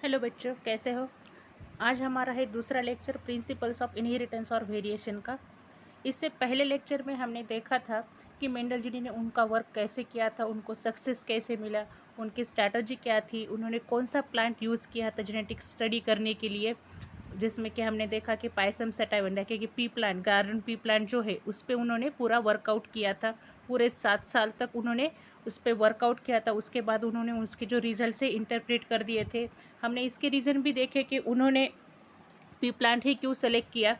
Hello बच्चों, कैसे हो। आज हमारा है दूसरा लेक्चर प्रिंसिपल्स ऑफ इनहेरिटेंस और वेरिएशन का। इससे पहले लेक्चर में हमने देखा था कि मेंडल जी ने उनका वर्क कैसे किया था, उनको सक्सेस कैसे मिला, उनकी स्ट्रैटेजी क्या थी, उन्होंने कौन सा प्लांट यूज़ किया था जेनेटिक स्टडी करने के लिए, जिसमें कि हमने देखा कि पायसम सेटाइवेंडा कि P plant, garden pea plant जो है उस पर उन्होंने पूरा वर्कआउट किया था। पूरे 7 साल तक उन्होंने उस पर वर्कआउट किया था। उसके बाद उन्होंने उसके जो रिजल्ट से इंटरप्रेट कर दिए थे। हमने इसके रीज़न भी देखे कि उन्होंने पी प्लांट ही क्यों सेलेक्ट किया।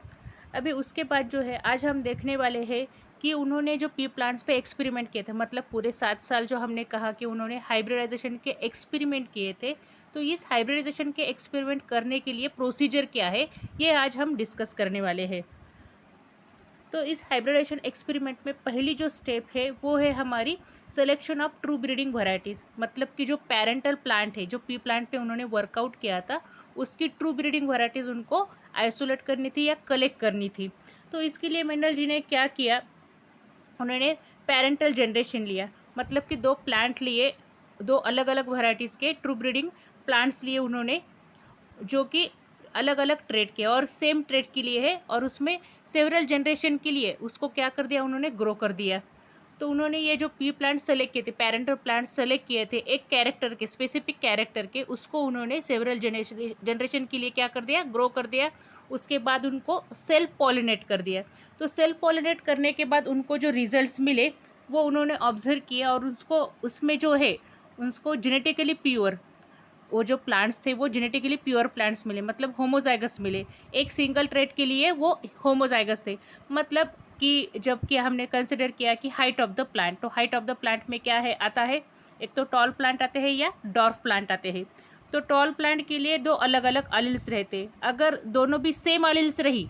अभी उसके बाद जो है आज हम देखने वाले हैं कि उन्होंने जो पी प्लांट्स पे एक्सपेरिमेंट किए थे, मतलब पूरे 7 साल जो हमने कहा कि उन्होंने हाइब्रिडाइजेशन के एक्सपेरिमेंट किए थे। तो इस हाइब्रिडाइजेशन के एक्सपेरिमेंट करने के लिए प्रोसीजर क्या है, ये आज हम डिस्कस करने वाले हैं। तो इस हाइब्रिडाइजेशन एक्सपेरिमेंट में पहली जो स्टेप है वो है हमारी selection of true breeding varieties. मतलब कि जो पेरेंटल प्लांट है, जो पी प्लांट पे उन्होंने वर्कआउट किया था, उसकी ट्रू ब्रीडिंग वैरायटीज़ उनको आइसोलेट करनी थी या कलेक्ट करनी थी। तो इसके लिए मेंडल जी ने क्या किया, उन्होंने पेरेंटल जनरेशन लिया। मतलब कि दो प्लांट लिए, दो अलग अलग वैरायटीज़ के ट्रू ब्रीडिंग प्लांट्स लिए उन्होंने, जो कि अलग अलग ट्रेड के और सेम ट्रेड के लिए है, और उसमें सेवरल जनरेशन के लिए उसको क्या कर दिया, उन्होंने ग्रो कर दिया। तो उन्होंने ये जो पी प्लांट सेलेक्ट किए थे, पेरेंटल प्लांट सेलेक्ट किए थे एक कैरेक्टर के, स्पेसिफिक कैरेक्टर के, उसको उन्होंने सेवरल जनरेशन के लिए क्या कर दिया, ग्रो कर दिया। उसके बाद उनको सेल्फ पॉलिनेट कर दिया। तो सेल्फ पॉलिनेट करने के बाद उनको जो रिजल्ट्स मिले वो उन्होंने ऑब्जर्व किया, और उसको उसमें जो है उसको जेनेटिकली प्योर, वो जो प्लांट्स थे वो जेनेटिकली प्योर प्लांट्स मिले, मतलब होमोजाइगस मिले। एक सिंगल ट्रेट के लिए वो होमोजाइगस थे। मतलब कि जबकि हमने कंसिडर किया कि हाइट ऑफ द प्लांट, तो हाइट ऑफ द प्लांट में क्या है, आता है एक तो टॉल प्लांट आते हैं या डॉर्फ प्लांट आते हैं। तो टॉल प्लांट के लिए दो अलग अलग अलिल्स रहते, अगर दोनों भी सेम अलिल्स रही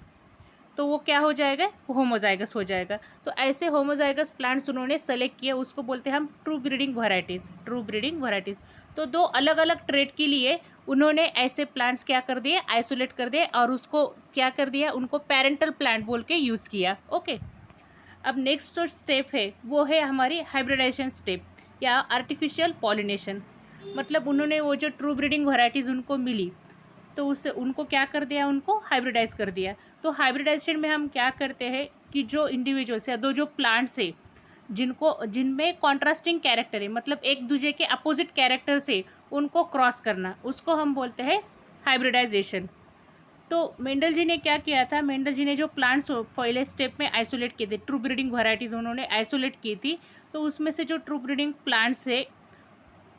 तो वो क्या हो जाएगा, होमोजाइगस हो जाएगा। तो ऐसे होमोजाइगस प्लांट्स उन्होंने सेलेक्ट किया, उसको बोलते हैं हम true breeding varieties, true breeding varieties. तो दो अलग अलग ट्रेड के लिए उन्होंने ऐसे प्लांट्स क्या कर दिए, आइसोलेट कर दिए, और उसको क्या कर दिया, उनको पेरेंटल प्लांट बोल के यूज़ किया। ओके। अब नेक्स्ट जो स्टेप है वो है हमारी हाइब्रिडाइजेशन स्टेप या आर्टिफिशियल पॉलिनेशन। मतलब उन्होंने वो जो ट्रू ब्रीडिंग वैरायटीज़ उनको मिली, तो उससे उनको क्या कर दिया, उनको हाइब्रिडाइज कर दिया। तो हाइब्रिडाइजेशन में हम क्या करते हैं कि जो इंडिविजुअल्स या दो जो प्लांट्स है जिनको जिनमें कॉन्ट्रास्टिंग कैरेक्टर है, मतलब एक दूसरे के अपोजिट कैरेक्टर से उनको क्रॉस करना, उसको हम बोलते हैं हाइब्रिडाइजेशन। तो मेंडल जी ने क्या किया था, मेंडल जी ने जो प्लांट्स पहले स्टेप में आइसोलेट किए थे, ट्रू ब्रीडिंग वैरायटीज़ उन्होंने आइसोलेट की थी। तो उसमें से जो ट्रू ब्रीडिंग प्लांट्स है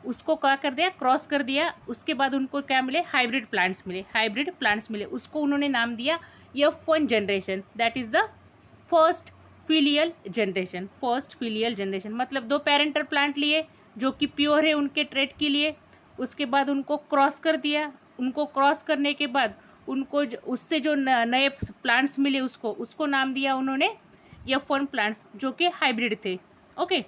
उसको क्या कर दिया, क्रॉस कर दिया। उसके बाद उनको क्या मिले, हाइब्रिड प्लांट्स मिले, हाइब्रिड प्लांट्स मिले। उसको उन्होंने नाम दिया F1 generation, that is the first filial generation. First filial generation मतलब दो पेरेंटल प्लांट लिए जो कि प्योर है उनके ट्रेट के लिए, उसके बाद उनको क्रॉस कर दिया। उनको क्रॉस करने के बाद उनको उससे जो नए प्लांट्स मिले उसको उसको नाम दिया उन्होंने F1 प्लांट्स, जो कि हाइब्रिड थे। ओके।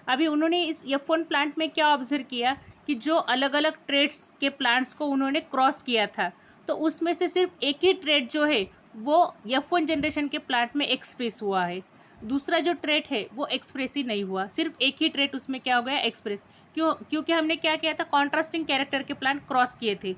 अभी उन्होंने इस F1 प्लांट में क्या ऑब्जर्व किया कि जो अलग अलग ट्रेड्स के प्लांट्स को उन्होंने क्रॉस किया था, तो उसमें से सिर्फ एक ही ट्रेड जो है वो F1 जनरेशन के प्लांट में एक्सप्रेस हुआ है। दूसरा जो ट्रेट है वो एक्सप्रेस ही नहीं हुआ, सिर्फ एक ही ट्रेट उसमें क्या हो गया, एक्सप्रेस। क्योंकि हमने क्या किया था, कॉन्ट्रास्टिंग कैरेक्टर के प्लांट क्रॉस किए थे,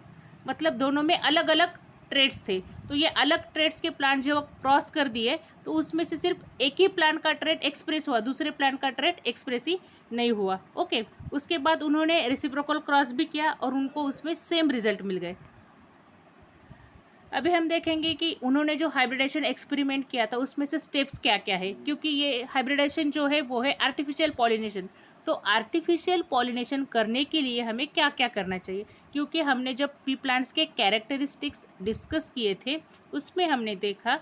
मतलब दोनों में अलग अलग ट्रेड्स थे। तो ये अलग ट्रेड्स के प्लांट जो क्रॉस कर दिए, तो उसमें से सिर्फ एक ही प्लांट का ट्रेड एक्सप्रेस हुआ, दूसरे प्लांट का ट्रेड एक्सप्रेस ही नहीं हुआ। ओके। उसके बाद उन्होंने रेसिप्रोकल क्रॉस भी किया और उनको उसमें सेम रिजल्ट मिल गए। अभी हम देखेंगे कि उन्होंने जो हाइब्रिडेशन एक्सपेरिमेंट किया था उसमें से स्टेप्स क्या क्या है, क्योंकि ये हाइब्रिडेशन जो है वो है आर्टिफिशियल पॉलिनेशन। तो आर्टिफिशियल पॉलिनेशन करने के लिए हमें क्या क्या करना चाहिए, क्योंकि हमने जब पी प्लांट्स के कैरेक्टरिस्टिक्स डिस्कस किए थे उसमें हमने देखा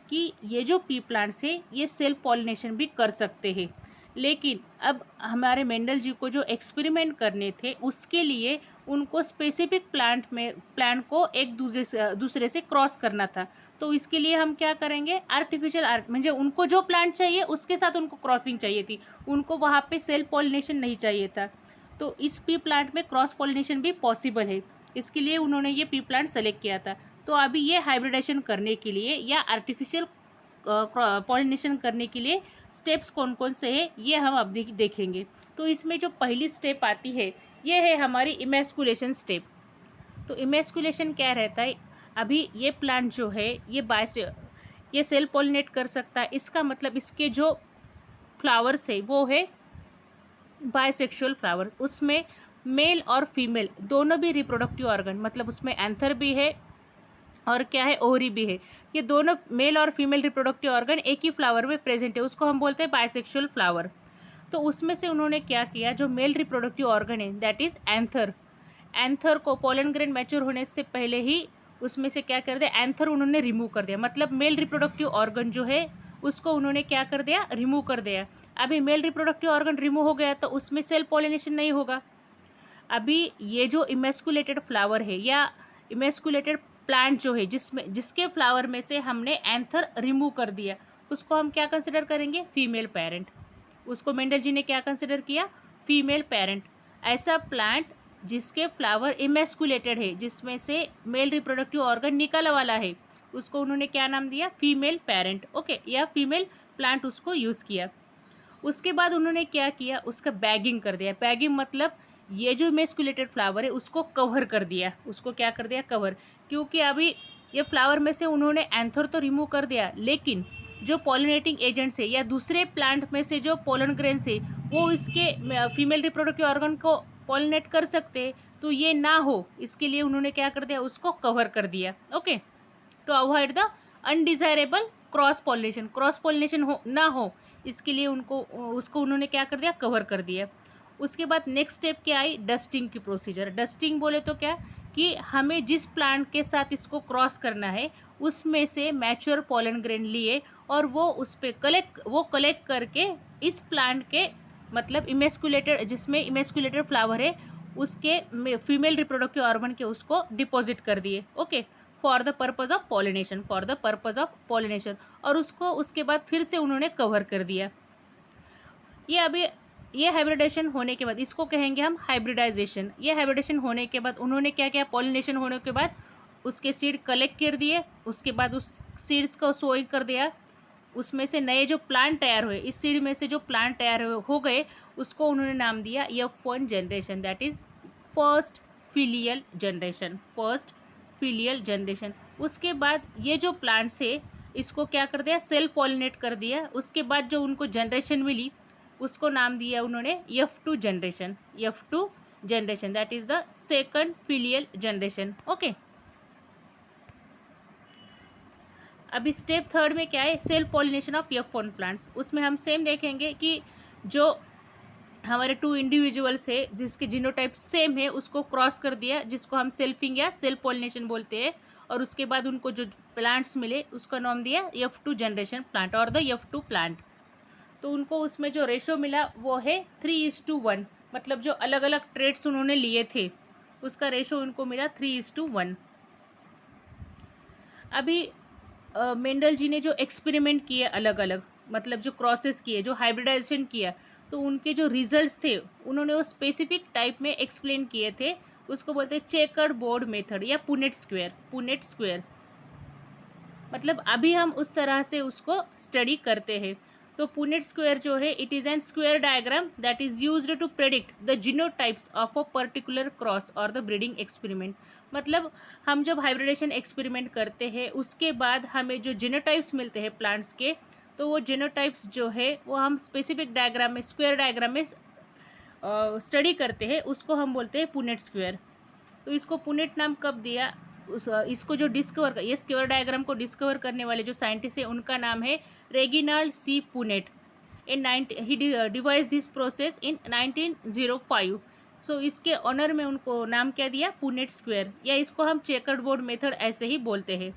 कि ये जो पी प्लांट्स है ये सेल्फ पॉलिनेशन भी कर सकते हैं। लेकिन अब हमारे मेंडल जी को जो एक्सपेरिमेंट करने थे उसके लिए उनको स्पेसिफिक प्लांट को एक दूसरे से क्रॉस करना था। तो इसके लिए हम क्या करेंगे, आर्टिफिशियल म्हणजे उनको जो प्लांट चाहिए उसके साथ उनको क्रॉसिंग चाहिए थी, उनको वहाँ पे सेल्फ पॉलिनेशन नहीं चाहिए था। तो इस पी प्लांट में क्रॉस पॉलिनेशन भी पॉसिबल है, इसके लिए उन्होंने ये पी प्लांट सेलेक्ट किया था। तो अभी ये हाइब्रिडेशन करने के लिए या आर्टिफिशियल पॉलिनेशन करने के लिए स्टेप्स कौन कौन से हैं ये हम अब देखेंगे। तो इसमें जो पहली स्टेप आती है ये है हमारी इमेस्कुलेशन स्टेप। तो इमेस्कुलेशन क्या रहता है, अभी ये प्लांट जो है ये सेल्फ पॉलिनेट कर सकता है, इसका मतलब इसके जो फ्लावर्स है वो है बायसेक्सुअल फ्लावर, उसमें मेल और फीमेल दोनों भी रिप्रोडक्टिव ऑर्गन, मतलब उसमें एंथर भी है और क्या है, ओवरी भी है, ये दोनों मेल और फीमेल रिप्रोडक्टिव ऑर्गन एक ही फ्लावर में प्रेजेंट है, उसको हम बोलते हैं बायसेक्सुअल फ्लावर। तो उसमें से उन्होंने क्या किया, जो मेल रिप्रोडक्टिव ऑर्गन है दैट इज एंथर, एंथर को पोलन ग्रेन मैच्योर होने से पहले ही उसमें से क्या कर दिया, एंथर उन्होंने रिमूव कर दिया, मतलब मेल रिप्रोडक्टिव ऑर्गन जो है उसको उन्होंने क्या कर दिया, रिमूव कर दिया। अभी मेल रिप्रोडक्टिव ऑर्गन रिमूव हो गया तो उसमें सेल्फ पॉलिनेशन नहीं होगा। अभी ये जो इमेस्कुलेटेड फ्लावर है या इमेस्कुलेटेड प्लांट जो है जिसके फ्लावर में से हमने एंथर रिमूव कर दिया, उसको हम क्या कंसिडर करेंगे, फीमेल पेरेंट। उसको मेंडल जी ने क्या कंसिडर किया, फीमेल पेरेंट। ऐसा प्लांट जिसके फ्लावर इमेस्कुलेटेड है, जिसमें से मेल रिप्रोडक्टिव ऑर्गन निकल वाला है, उसको उन्होंने क्या नाम दिया, फीमेल पेरेंट। ओके, या फीमेल प्लांट उसको यूज़ किया। उसके बाद उन्होंने क्या किया, उसका बैगिंग कर दिया। बैगिंग मतलब ये जो इमेस्कुलेटेड फ्लावर है उसको कवर कर दिया, उसको क्या कर दिया, कवर। क्योंकि अभी ये फ्लावर में से उन्होंने एंथर तो रिमूव कर दिया, लेकिन जो पॉलिनेटिंग एजेंट्स है या दूसरे प्लांट में से जो पोलन ग्रेन्स है वो इसके फीमेल रिप्रोडक्टिव ऑर्गन को पॉलिनेट कर सकते हैं, तो ये ना हो इसके लिए उन्होंने क्या कर दिया, उसको कवर कर दिया। Okay, to avoid the undesirable cross pollination हो ना हो, इसके लिए उसको उन्होंने क्या कर दिया, कवर कर दिया। उसके बाद नेक्स्ट स्टेप क्या आई, डस्टिंग की प्रोसीजर। डस्टिंग बोले तो क्या, कि हमें जिस प्लांट के साथ इसको क्रॉस करना है उसमें से मैच्योर पोलन ग्रेन लिए और वो उस पर कलेक्ट करके इस प्लांट के, मतलब इमेस्कुलेटेड, जिसमें इमेस्कुलेटेड फ्लावर है उसके फीमेल रिप्रोडक्टिव ऑर्गन के उसको डिपॉजिट कर दिए। Okay, for the purpose of pollination, और उसको उसके बाद फिर से उन्होंने कवर कर दिया। ये हाइब्रिडेशन होने के बाद इसको कहेंगे हम हाइब्रिडाइजेशन। ये हाइब्रिडेशन होने के बाद उन्होंने क्या किया, पॉलिनेशन होने के बाद उसके सीड कलेक्ट कर दिए, उसके बाद उस सीड्स को सोई कर दिया, उसमें से नए जो प्लांट तैयार हुए, इस सीड में से जो प्लांट तैयार हो गए उसको उन्होंने नाम दिया F1 generation, that is first filial generation. उसके बाद ये जो प्लांट्स है इसको क्या कर दिया, सेल्फ पॉलिनेट कर दिया। उसके बाद जो उनको जनरेशन मिली उसको नाम दिया उन्होंने F2 generation, that is the second filial generation. Okay, अभी स्टेप थर्ड में क्या है, self pollination of F1 plants. उसमें हम सेम देखेंगे कि जो हमारे टू इंडिविजुअल्स है जिसके जीनोटाइप सेम है उसको क्रॉस कर दिया, जिसको हम सेल्फिंग या सेल्फ पॉलिनेशन बोलते हैं, और उसके बाद उनको जो प्लांट्स मिले उसका नाम दिया F2 जनरेशन प्लांट और द F2 प्लांट। तो उनको उसमें जो रेशो मिला वो है 3:1, मतलब जो अलग अलग ट्रेड्स उन्होंने लिए थे उसका रेशो उनको मिला 3:1। अभी मेंडल जी ने जो एक्सपेरिमेंट किए अलग अलग, मतलब जो क्रॉसेस किए, जो हाइब्रिडाइजेशन किया, तो उनके जो रिजल्ट्स थे उन्होंने वो स्पेसिफिक टाइप में एक्सप्लेन किए थे, उसको बोलते हैं चेकर्ड बोर्ड मेथड या पुनेट स्क्वायर। मतलब अभी हम उस तरह से उसको स्टडी करते हैं। तो पुनेट स्क्वायर जो है, it is an square diagram that is used to predict the genotypes of a particular cross और द ब्रीडिंग एक्सपेरिमेंट। मतलब हम जब हाइब्रिडेशन एक्सपेरिमेंट करते हैं उसके बाद हमें जो जीनोटाइप्स मिलते हैं प्लांट्स के, तो वो जीनोटाइप्स जो है वो हम स्पेसिफिक डायग्राम में, स्क्वायर डायग्राम में स्टडी करते हैं, उसको हम बोलते हैं पुनेट स्क्वायर। तो इसको पुनेट नाम कब दिया, इसको जो ये स्क्वायर डायग्राम को डिस्कवर करने वाले जो साइंटिस्ट है उनका नाम है Reginald C Punnett. He devise this process in 1905। So इसके ऑनर में उनको नाम क्या दिया, पुनेट स्क्वायर, या इसको हम चेकर्ड बोर्ड मेथड ऐसे ही बोलते हैं।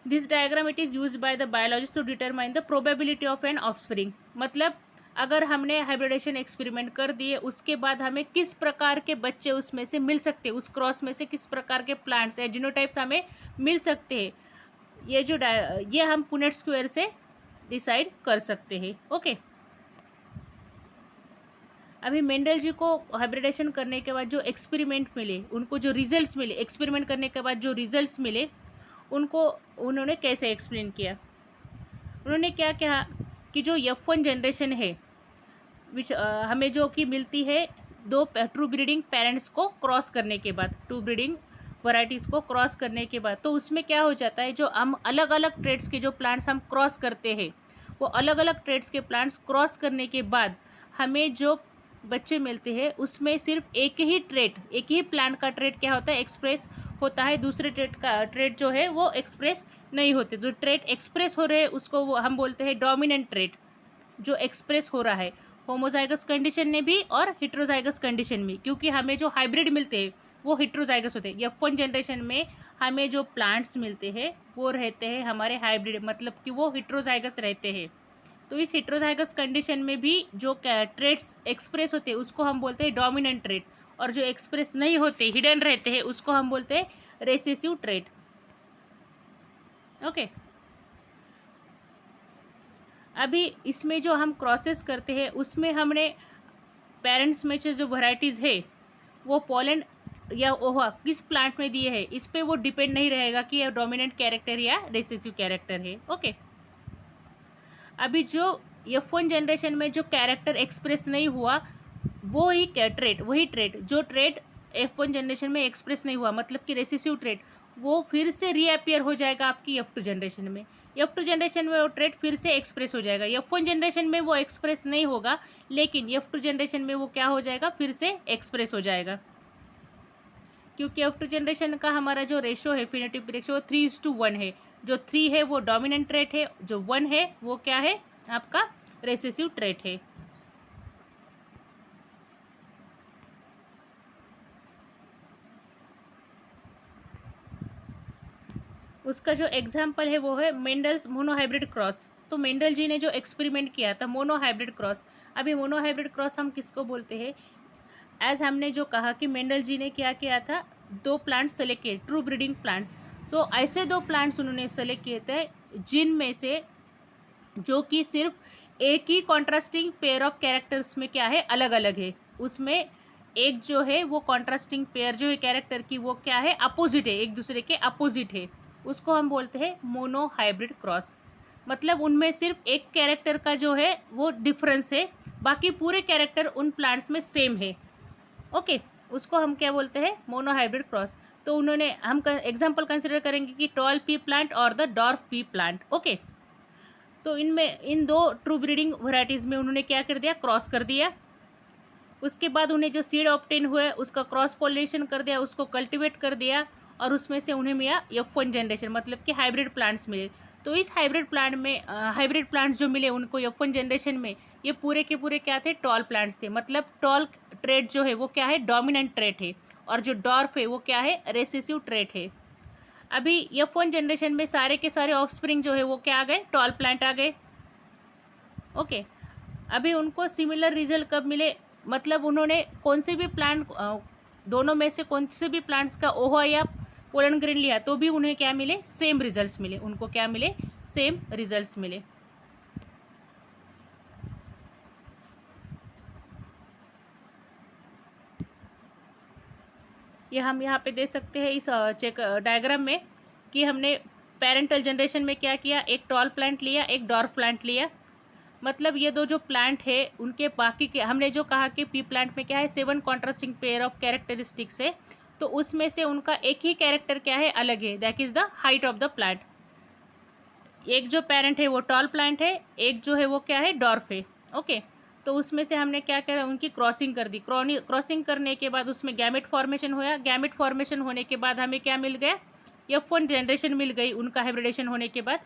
This diagram it is use by the biologist to determine the probability of an offspring. मतलब अगर हमने हाइब्रिडेशन एक्सपेरिमेंट कर दिए उसके बाद हमें किस प्रकार के बच्चे उसमें से मिल सकते हैं, उस क्रॉस में से किस प्रकार के प्लांट्स या जीनोटाइप्स हमें मिल सकते हैं, ये हम पुनेट स्क्वायर से डिसाइड कर सकते हैं। ओके, अभी मेंडल जी को हाइब्रिडेशन करने के बाद जो एक्सपेरिमेंट मिले, उनको जो रिजल्ट्स मिले, एक्सपेरिमेंट करने के बाद जो रिजल्ट्स मिले उनको उन्होंने कैसे एक्सप्लेन किया। उन्होंने क्या कहा कि जो F1 जनरेशन है विच हमें जो कि मिलती है दो ट्रू ब्रीडिंग पेरेंट्स को क्रॉस करने के बाद, ट्रू ब्रीडिंग वैरायटीज़ को क्रॉस करने के बाद, तो उसमें क्या हो जाता है, जो हम अलग अलग ट्रेड्स के जो प्लांट्स हम क्रॉस करते हैं, वो अलग अलग ट्रेड्स के प्लांट्स क्रॉस करने के बाद हमें जो बच्चे मिलते हैं उसमें सिर्फ एक ही ट्रेड, एक ही प्लांट का ट्रेड क्या होता है, एक्सप्रेस होता है, दूसरे ट्रेड का ट्रेड जो है वो एक्सप्रेस नहीं होते। जो ट्रेड एक्सप्रेस हो रहे हैं उसको वो हम बोलते हैं डोमिनेंट ट्रेड, जो एक्सप्रेस हो रहा है होमोजाइगस कंडीशन में भी और हेट्रोजाइगस कंडीशन में, क्योंकि हमें जो हाइब्रिड मिलते हैं वो हेट्रोजाइगस होते हैं। F1 जनरेशन में हमें जो प्लांट्स मिलते हैं वो रहते हैं हमारे हाइब्रिड, मतलब कि वो हेट्रोजाइगस रहते हैं। तो इस हेट्रोजाइगस कंडीशन में भी जो ट्रेड्स एक्सप्रेस होते हैं उसको हम बोलते हैं डोमिनेंट ट्रेड, और जो एक्सप्रेस नहीं होते, हिडन रहते हैं, उसको हम बोलते हैं रेसेसिव ट्रेड। ओके, अभी इसमें जो हम क्रॉसेस करते हैं उसमें हमने पेरेंट्स में जो वैरायटीज़ है वो पोलन या ओहा किस प्लांट में दिए हैं इस पे वो डिपेंड नहीं रहेगा कि यह डोमिनेंट कैरेक्टर या रेसेसिव कैरेक्टर है। ओके, अभी जो F1 जनरेशन में जो कैरेक्टर एक्सप्रेस नहीं हुआ वो ही ट्रेट, वही ट्रेट जो ट्रेट F1 जनरेशन में एक्सप्रेस नहीं हुआ, मतलब कि रेसेसिव ट्रेट, वो फिर से रीअपियर हो जाएगा आपकी F2 जनरेशन में। F2 जनरेशन में वो ट्रेट फिर से एक्सप्रेस हो जाएगा। F1 जनरेशन में वो एक्सप्रेस नहीं होगा, लेकिन F2 जनरेशन में वो क्या हो जाएगा, फिर से एक्सप्रेस हो जाएगा, क्योंकि F2 जनरेशन का हमारा जो रेशो है, फिनोटाइप रेशो, वो 3:1 है। जो 3 है वो डोमिनेंट ट्रेट है, जो 1 है वो क्या है, आपका रेसेसिव ट्रेट है। उसका जो एग्जाम्पल है वो है मेंडल्स मोनोहाइब्रिड क्रॉस। तो मेंडल जी ने जो एक्सपेरिमेंट किया था मोनोहाइब्रिड क्रॉस, अभी मोनोहाइब्रिड क्रॉस हम किसको बोलते हैं, एज हमने जो कहा कि मेंडल जी ने क्या किया था, दो प्लांट्स सेलेक्ट किए, ट्रू ब्रीडिंग प्लांट्स। तो ऐसे दो प्लांट्स उन्होंने सेलेक्ट किए थे जिनमें से जो कि सिर्फ एक ही कॉन्ट्रास्टिंग पेयर ऑफ कैरेक्टर्स में क्या है, अलग अलग है। उसमें एक जो है वो कॉन्ट्रास्टिंग पेयर जो है कैरेक्टर की वो क्या है, अपोजिट है, एक दूसरे के अपोजिट है, उसको हम बोलते हैं मोनो हाइब्रिड क्रॉस। मतलब उनमें सिर्फ एक कैरेक्टर का जो है वो डिफरेंस है, बाकी पूरे कैरेक्टर उन प्लांट्स में सेम है। ओके, उसको हम क्या बोलते हैं, मोनो हाइब्रिड क्रॉस। तो उन्होंने हम एग्जाम्पल कंसिडर करेंगे कि टॉल पी प्लांट और the dwarf P plant. Okay, तो इनमें इन दो ट्रू ब्रीडिंग वैरायटीज़ में उन्होंने क्या कर दिया, क्रॉस कर दिया। उसके बाद उन्हें जो सीड ऑब्टेन हुआ उसका क्रॉस पॉलिनेशन कर दिया, उसको कल्टीवेट कर दिया, और उसमें से उन्हें मिला F1 जनरेशन, मतलब कि हाइब्रिड प्लांट्स मिले। तो इस हाइब्रिड प्लांट में हाइब्रिड प्लांट्स जो मिले उनको F1 जनरेशन में, ये पूरे के पूरे क्या थे, टॉल प्लांट्स थे। मतलब टॉल ट्रेट जो है वो क्या है, डोमिनेंट ट्रेट है, और जो डॉर्फ है वो क्या है, रेसेसिव ट्रेट है। अभी F1 जनरेशन में सारे के सारे ऑफस्प्रिंग जो है वो क्या आ गए, टॉल प्लांट आ गए। ओके, अभी उनको सिमिलर रिजल्ट कब मिले, मतलब उन्होंने कौन से भी प्लांट, दोनों में से कौन से भी प्लांट्स का ओहा या पोलन ग्रेन लिया तो भी उन्हें क्या मिले, सेम रिजल्ट्स मिले, उनको क्या मिले, सेम रिजल्ट्स मिले। ये हम यहाँ पे दे सकते हैं इस चेक डायग्राम में कि हमने पेरेंटल जनरेशन में क्या किया, एक टॉल प्लांट लिया, एक डॉर्फ प्लांट लिया। मतलब ये दो जो प्लांट है उनके बाकी के, हमने जो कहा कि पी प्लांट में क्या है, 7 कॉन्ट्रास्टिंग पेयर ऑफ कैरेक्टरिस्टिक्स है, तो उसमें से उनका एक ही कैरेक्टर क्या है, अलग है, that is the height of the plant. एक जो पेरेंट है वो टॉल प्लांट है, एक जो है वो क्या है, डॉर्फ है। ओके, तो उसमें से हमने क्या करा, उनकी क्रॉसिंग कर दी। क्रॉसिंग करने के बाद उसमें गैमेट फॉर्मेशन हुआ। गैमेट फॉर्मेशन होने के बाद हमें क्या मिल गया, F1 जनरेशन मिल गई उनका हाइब्रिडेशन होने के बाद।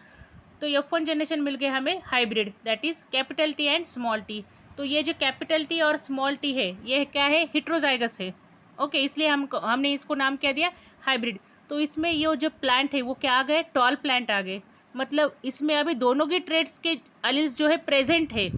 तो F1 जनरेशन मिल गया हमें hybrid, that is capital T and small T. तो ये जो कैपिटल टी और स्मॉल टी है ये क्या है, हेट्रोजाइगस है। ओके, इसलिए हमने इसको नाम क्या दिया, हाइब्रिड। तो इसमें ये जो प्लांट है वो क्या आ गए, टॉल प्लांट आ गए। मतलब इसमें अभी दोनों की ट्रेड्स के अलील्स जो है प्रेजेंट है,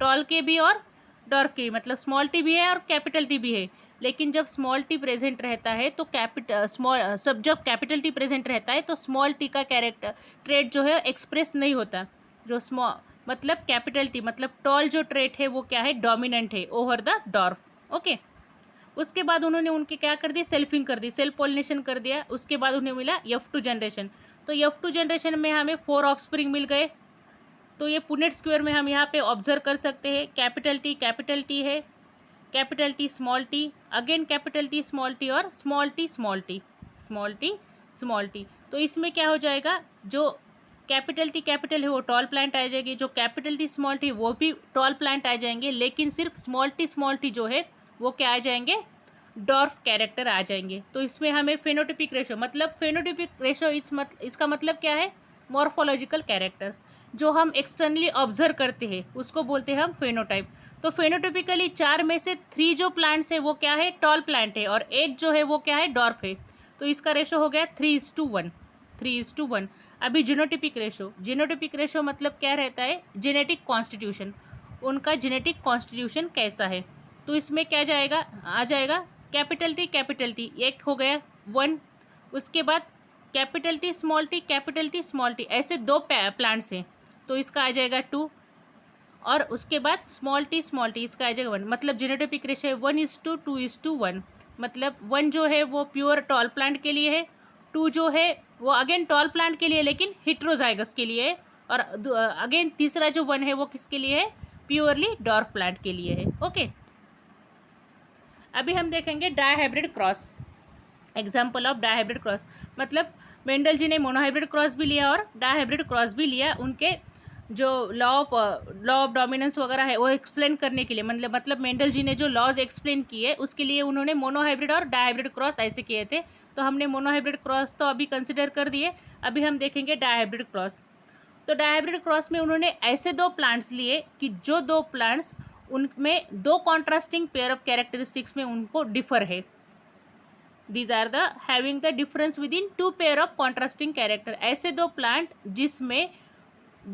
टॉल के भी और डॉर्फ के, मतलब स्मॉल टी भी है और कैपिटल टी भी है। लेकिन जब स्मॉल टी प्रेजेंट रहता है तो जब कैपिटल टी प्रेजेंट रहता है तो स्मॉल टी का कैरेक्टर ट्रेट जो है एक्सप्रेस नहीं होता। जो स्मॉल मतलब कैपिटल टी मतलब टॉल जो ट्रेट है वो क्या है, डोमिनेंट है ओवर द डॉर्फ। ओके, उसके बाद उन्होंने उनके क्या कर दी, सेल्फिंग कर दी, सेल्फ पॉलिनेशन कर दिया। उसके बाद उन्हें मिला F2 जनरेशन। तो F2 जनरेशन में हमें 4 ऑफस्प्रिंग मिल गए। तो ये पुनेट स्क्वायर में हम यहाँ पे ऑब्जर्व कर सकते हैं, कैपिटल टी है, capital T small T, again capital T small T और small T small T, small T small T. तो इसमें क्या हो जाएगा, जो कैपिटल टी कैपिटल है वो टॉल प्लांट आ जाएगी, जो कैपिटल टी स्मॉल टी वो भी टॉल प्लांट आ जाएंगे, लेकिन सिर्फ स्मॉल टी जो है वो क्या आ जाएंगे, डॉर्फ कैरेक्टर आ जाएंगे। तो इसमें हमें फेनोटिपिक रेशो, मतलब फेनोटिपिक रेशो इसका मतलब क्या है, मॉर्फोलॉजिकल कैरेक्टर्स जो हम एक्सटर्नली ऑब्जर्व करते हैं उसको बोलते हैं हम फेनोटाइप। तो फेनोटिपिकली 4 में से 3 जो प्लांट्स है वो क्या है, टॉल प्लांट है, और एक जो है वो क्या है, डॉर्फ है। तो इसका रेशो हो गया 3:1, 3:1। अभी जीनोटिपिक रेशो, जीनोटिपिक रेशो मतलब क्या रहता है, जेनेटिक कॉन्स्टिट्यूशन, उनका जेनेटिक कॉन्स्टिट्यूशन कैसा है। तो इसमें क्या जाएगा, आ जाएगा कैपिटल टी एक हो गया 1, उसके बाद कैपिटल टी स्मॉल टी, ऐसे 2 प्लांट्स हैं तो इसका आ जाएगा 2, और उसके बाद स्मॉल टी इसका आ जाएगा 1, मतलब जेनेटिक रेशो है 1:2:1। मतलब 1 जो है वो प्योर टॉल प्लांट के लिए है, 2 जो है वो अगेन टॉल प्लांट के लिए लेकिन हिट्रोजाइगस के लिए है, और अगेन तीसरा जो 1 है वो किसके लिए है, प्योरली डॉर्फ प्लांट के लिए है। ओके, अभी हम देखेंगे dihybrid cross, example of dihybrid cross. मतलब मेंडल जी ने मोनोहाइब्रिड क्रॉस भी लिया और डायहाइब्रिड क्रॉस भी लिया, उनके जो लॉ ऑफ डोमिनेंस वगैरह है वो एक्सप्लेन करने के लिए, मतलब मेंडल जी ने जो लॉज एक्सप्लेन किए उसके लिए उन्होंने मोनोहाइब्रिड और डायहाइब्रिड क्रॉस ऐसे किए थे। तो हमने मोनोहाइब्रिड क्रॉस तो अभी कंसिडर कर दिए, अभी हम देखेंगे डायहाइब्रिड क्रॉस। तो डायहाइब्रिड क्रॉस में उन्होंने ऐसे 2 प्लांट्स लिए कि जो 2 प्लांट्स उनमें 2 कॉन्ट्रास्टिंग पेयर ऑफ कैरेक्टरिस्टिक्स में उनको डिफर है। These are the having the difference within 2 pair of contrasting character, ऐसे 2 प्लांट जिसमें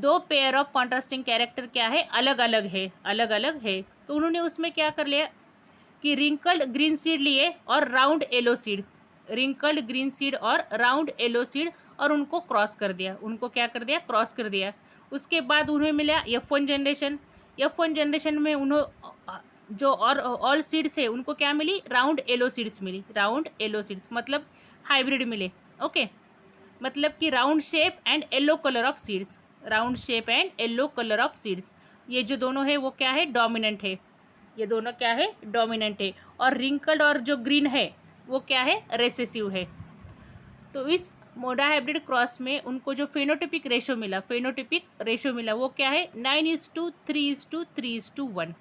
2 पेयर ऑफ कॉन्ट्रास्टिंग कैरेक्टर क्या है, अलग अलग है, अलग अलग है। तो उन्होंने उसमें क्या कर लिया कि रिंकल्ड ग्रीन सीड लिए और round yellow seed, wrinkled green seed और राउंड येलो सीड, और उनको क्रॉस कर दिया, उनको क्या कर दिया, क्रॉस कर दिया। उसके बाद उन्हें मिला F1 जनरेशन, F1 जनरेशन में उन्होंने जो और ऑल सीड्स है उनको क्या मिली, राउंड येलो सीड्स मिली, राउंड येलो सीड्स मतलब हाइब्रिड मिले। ओके, मतलब कि round shape and yellow colour of seeds, round shape and yellow colour of seeds, ये जो दोनों है वो क्या है, डोमिनेंट है, ये दोनों क्या है, डोमिनेंट है। और रिंकल्ड और जो ग्रीन है वो क्या है, रेसेसिव है। तो इस मोडा हाइब्रिड क्रॉस में उनको जो फेनोटिपिक रेशो मिला, फेनोटिपिक रेशो मिला वो क्या है, 9:3:3:1।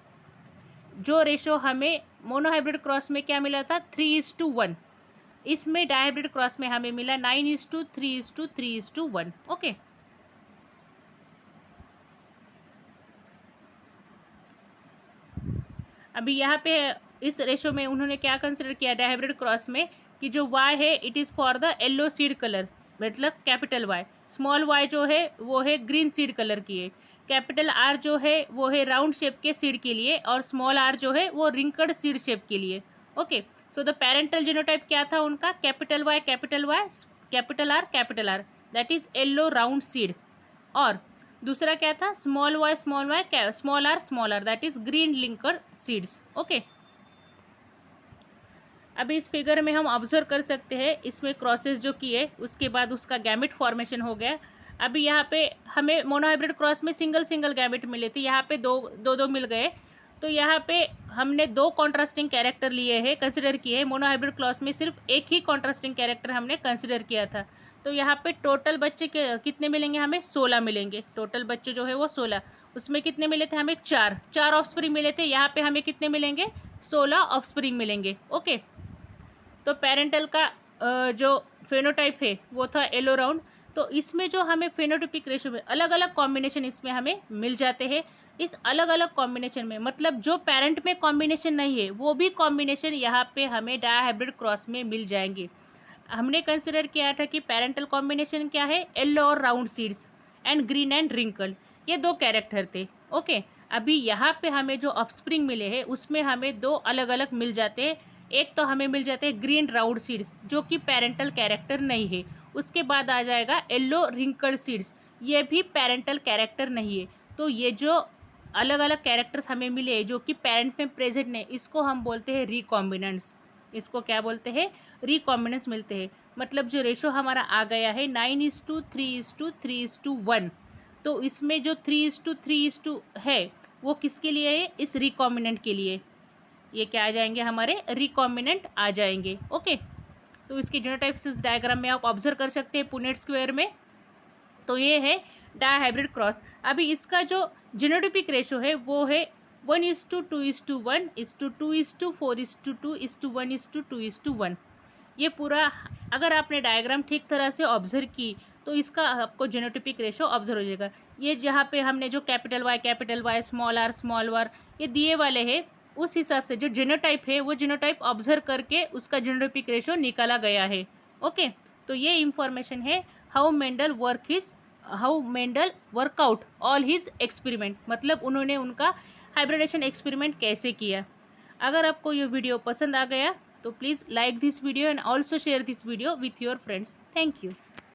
जो रेशो हमें मोनोहाइब्रिड क्रॉस में क्या मिला था, 3:1, इसमें डायहाइब्रिड क्रॉस में हमें मिला 9:3:3:1। ओके, अभी यहाँ पे इस रेशो में उन्होंने क्या कंसिडर किया डायहाइब्रिड क्रॉस में, कि जो y है it is for the yellow seed colour, मतलब कैपिटल Y, स्मॉल y जो है वो है ग्रीन सीड कलर की है, कैपिटल R जो है वो है राउंड शेप के सीड के लिए, और स्मॉल r जो है वो रिंकड सीड शेप के लिए। Okay, so the parental genotype क्या था उनका, capital Y capital R that is yellow round seed, और दूसरा क्या था, small y small r that is green linker seeds. Okay, अभी इस फिगर में हम ऑब्जर्व कर सकते हैं, इसमें क्रॉसेस जो किए उसके बाद उसका गैमेट फॉर्मेशन हो गया। अभी यहाँ पे हमें मोनोहाइब्रिड क्रॉस में सिंगल गैमेट मिले थे, यहाँ पे दो मिल गए। तो यहाँ पे हमने 2 कॉन्ट्रास्टिंग कैरेक्टर लिए हैं, कंसिडर किए हैं। मोनोहाइब्रिड क्रॉस में सिर्फ एक ही कॉन्ट्रास्टिंग कैरेक्टर हमने कंसिडर किया था। तो यहाँ पे टोटल बच्चे कितने मिलेंगे, हमें 16 मिलेंगे, टोटल बच्चे जो है वो 16। उसमें कितने मिले थे हमें, 4 ऑफस्प्रिंग मिले थे, यहाँ पे हमें कितने मिलेंगे, 16 ऑफस्प्रिंग मिलेंगे। ओके, तो पेरेंटल का जो फेनोटाइप है वो था येलो राउंड। तो इसमें जो हमें फेनोटाइपिक रेशो में अलग अलग कॉम्बिनेशन इसमें हमें मिल जाते हैं। इस अलग अलग कॉम्बिनेशन में मतलब जो पेरेंट में कॉम्बिनेशन नहीं है वो भी कॉम्बिनेशन यहाँ पे हमें डायहाइब्रिड क्रॉस में मिल जाएंगे। हमने कंसिडर किया था कि पेरेंटल कॉम्बिनेशन क्या है, येलो और round seeds and green and wrinkle, ये 2 कैरेक्टर थे। ओके, अभी यहाँ पे हमें जो ऑफस्प्रिंग मिले हैं उसमें हमें 2 अलग अलग मिल जाते हैं। एक तो हमें मिल जाते हैं ग्रीन राउंड सीड्स जो कि पेरेंटल कैरेक्टर नहीं है, उसके बाद आ जाएगा येलो रिंकल सीड्स, ये भी पेरेंटल कैरेक्टर नहीं है। तो ये जो अलग अलग कैरेक्टर्स हमें मिले जो कि पेरेंट में प्रेजेंट नहीं, इसको हम बोलते हैं रिकॉम्बिनेंट्स, इसको क्या बोलते हैं, रिकॉम्बिनेंट्स मिलते हैं। मतलब जो रेशो हमारा आ गया है 9:3:3:1, तो इसमें जो 3:3 है वो किसके लिए है, इस रिकॉम्बिनेंट के लिए। ये क्या आ जाएंगे, हमारे रिकॉम्बिनेंट आ जाएंगे। ओके, तो इसके जीनोटाइप्स इस डायग्राम में आप ऑब्जर्व कर सकते हैं पुनेट स्क्वायर में। तो ये है डायहाइब्रिड क्रॉस। अभी इसका जो जीनोटाइपिक रेशो है वो है 1:2:1 2:4:2 ये पूरा अगर आपने डायग्राम ठीक तरह से ऑब्जर्व की तो इसका आपको जीनोटाइपिक रेशो ऑब्जर्व हो जाएगा। ये जहाँ पे हमने जो कैपिटल वाई स्मॉल आर ये दिए वाले हैं, उस हिसाब से जो जीनोटाइप है वो जीनोटाइप ऑब्जर्व करके उसका जीनोटाइपिक रेशो निकाला गया है। ओके, तो ये इंफॉर्मेशन है how Mendel workout all his experiment, मतलब उन्होंने उनका हाइब्रिडेशन एक्सपेरिमेंट कैसे किया। अगर आपको ये वीडियो पसंद आ गया तो please like this video and also share this video with your friends. Thank you.